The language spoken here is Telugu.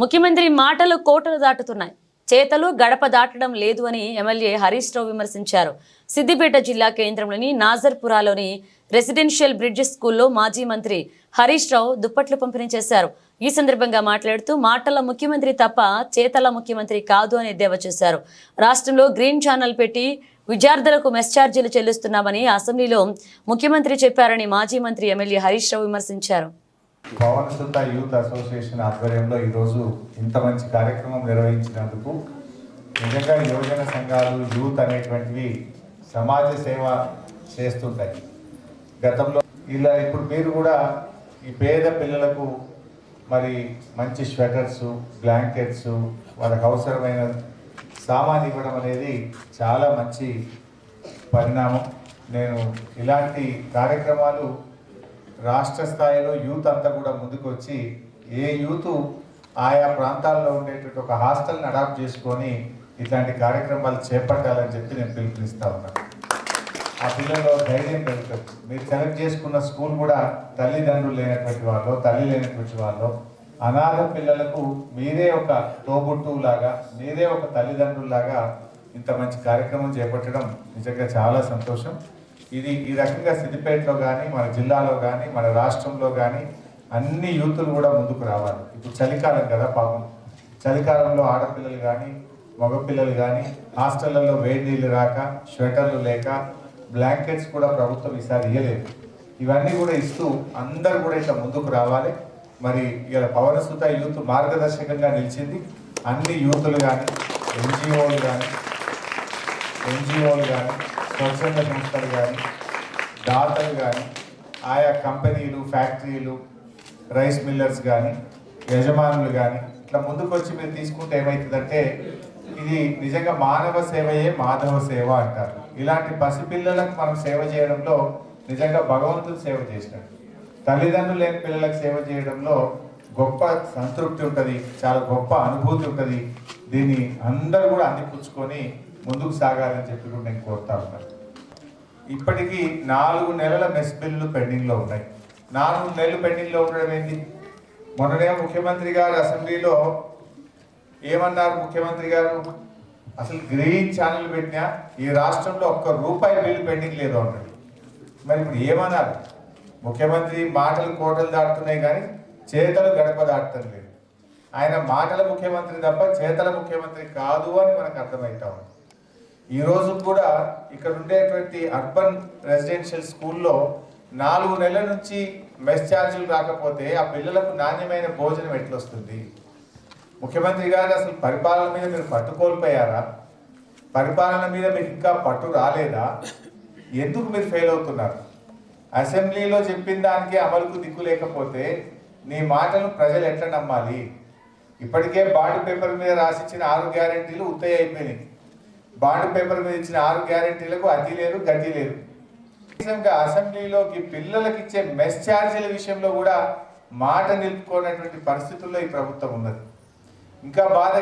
ముఖ్యమంత్రి మాటలు కోటలు దాటుతున్నాయి, చేతలు గడప దాటడం లేదు అని ఎమ్మెల్యే హరీష్ రావు విమర్శించారు. సిద్దిపేట జిల్లా కేంద్రంలోని నాజర్పురాలోని రెసిడెన్షియల్ బ్రిడ్జ్ స్కూల్లో మాజీ మంత్రి హరీష్ రావు దుప్పట్లు పంపిణీ చేశారు. ఈ సందర్భంగా మాట్లాడుతూ మాటల ముఖ్యమంత్రి తప్ప చేతల ముఖ్యమంత్రి కాదు అని ఎద్దేవా చేశారు. రాష్ట్రంలో గ్రీన్ ఛానల్ పెట్టి విద్యార్థులకు మెస్ ఛార్జీలు చెల్లిస్తున్నామని అసెంబ్లీలో ముఖ్యమంత్రి చెప్పారని మాజీ మంత్రి ఎమ్మెల్యే హరీష్ రావు విమర్శించారు. పవన్ సుత యూత్ అసోసియేషన్ ఆధ్వర్యంలో ఈరోజు ఇంత మంచి కార్యక్రమం నిర్వహించినందుకు నిజంగా యువజన సంఘాలు యూత్ అనేటువంటివి సమాజ సేవ చేస్తుంటాయి. గతంలో ఇలా ఇప్పుడు మీరు కూడా ఈ పేద పిల్లలకు మరి మంచి స్వెటర్స్, బ్లాంకెట్స్, వాళ్ళకు అవసరమైన సామాన్ ఇవ్వడం అనేది చాలా మంచి పరిణామం. నేను ఇలాంటి కార్యక్రమాలు రాష్ట్ర స్థాయిలో యూత్ అంతా కూడా ముందుకు వచ్చి ఏ యూత్ ఆయా ప్రాంతాల్లో ఉండేటువంటి ఒక హాస్టల్ని అడాప్ట్ చేసుకొని ఇట్లాంటి కార్యక్రమాలు చేపట్టాలని చెప్పి నేను పిలుపునిస్తా ఉన్నాను. ఆ పిల్లల్లో ధైర్యం పెరుగుతుంది. మీరు సెలెక్ట్ చేసుకున్న స్కూల్ కూడా తల్లిదండ్రులు లేనటువంటి వాళ్ళు, తల్లి లేనటువంటి వాళ్ళు, అనాథ పిల్లలకు మీరే ఒక తోబుట్టులాగా, మీరే ఒక తల్లిదండ్రులాగా ఇంత మంచి కార్యక్రమం చేపట్టడం నిజంగా చాలా సంతోషం. ఇది ఈ రకంగా సిద్దిపేటలో కానీ, మన జిల్లాలో కానీ, మన రాష్ట్రంలో కానీ అన్ని యూతులు కూడా ముందుకు రావాలి. ఇప్పుడు చలికాలం కదా, పాపం చలికాలంలో ఆడపిల్లలు కానీ మగపిల్లలు కానీ హాస్టళ్లలో వేడి నీళ్ళు రాక, స్వెటర్లు లేక, బ్లాంకెట్స్ కూడా ప్రభుత్వం ఈసారి ఇవ్వలేదు. ఇవన్నీ కూడా ఇస్తూ అందరూ కూడా ఇట్లా ముందుకు రావాలి. మరి ఇలా పవన్ సుత యూత్ మార్గదర్శకంగా నిలిచింది. అన్ని యూతులు కానీ, ఎన్జిఓలు కానీ, స్వచ్ఛంద సంస్థలు కానీ, దాతలు కానీ, ఆయా కంపెనీలు, ఫ్యాక్టరీలు, రైస్ మిల్లర్స్ కానీ, యజమానులు కానీ ఇట్లా ముందుకు వచ్చి మీరు తీసుకుంటే ఏమవుతుందంటే ఇది నిజంగా మానవ సేవయే మాధవ సేవ అంటారు. ఇలాంటి పసిపిల్లలకు మనం సేవ చేయడంలో నిజంగా భగవంతుడు సేవ చేసినట్టు. తల్లిదండ్రులు లేని పిల్లలకు సేవ చేయడంలో గొప్ప సంతృప్తి ఉంటుంది, చాలా గొప్ప అనుభూతి ఉంటుంది. దీన్ని అందరూ కూడా అందిపుచ్చుకొని ముందుకు సాగాలని చెప్పి కూడా నేను కోరుతా ఉన్నాను. ఇప్పటికీ 4 నెలల మెస్ బిల్లులు పెండింగ్లో ఉన్నాయి. 4 నెలలు పెండింగ్లో ఉండడం ఏంటి? మొన్ననే ముఖ్యమంత్రి గారు అసెంబ్లీలో ఏమన్నారు? ముఖ్యమంత్రి గారు అసలు గ్రీన్ ఛానల్ పెట్టినా ఈ రాష్ట్రంలో ₹1 బిల్లు పెండింగ్ లేదు అన్నాడు. మరి ఇప్పుడు ఏమన్నారు? ముఖ్యమంత్రి మాటలు కోటలు దాటుతున్నాయి కానీ చేతలు గడప దాటడం లేదు. ఆయన మాటల ముఖ్యమంత్రి తప్ప చేతల ముఖ్యమంత్రి కాదు అని మనకు అర్థమవుతా ఉంది. ఈరోజు కూడా ఇక్కడ ఉండేటువంటి అర్బన్ రెసిడెన్షియల్ స్కూల్లో 4 నెలల నుంచి మెస్ ఛార్జీలు రాకపోతే ఆ పిల్లలకు నాణ్యమైన భోజనం ఎట్లొస్తుంది? ముఖ్యమంత్రి గారు అసలు పరిపాలన మీద మీరు పట్టు కోల్పోయారా? పరిపాలన మీద మీకు ఇంకా పట్టు రాలేదా? ఎందుకు మీరు ఫెయిల్ అవుతున్నారు? అసెంబ్లీలో చెప్పిన దానికి అమలుకు దిక్కు లేకపోతే నీ మాటలు ప్రజలు ఎట్లా నమ్మాలి? ఇప్పటికే బాండ్ పేపర్ మీద రాసిచ్చిన 6 గ్యారెంటీలు ఉత్తయ్య అయిపోయినాయి. బాండ్ పేపర్ మీద ఇచ్చిన 6 గ్యారెంటీలకు అతి లేదు, గతి లేదు. అసెంబ్లీలోకి పిల్లలకి ఇచ్చే మెస్ ఛార్జీల విషయంలో కూడా మాట నిలుపుకోనటువంటి పరిస్థితుల్లో ఈ ప్రభుత్వం ఉన్నది. ఇంకా బాధ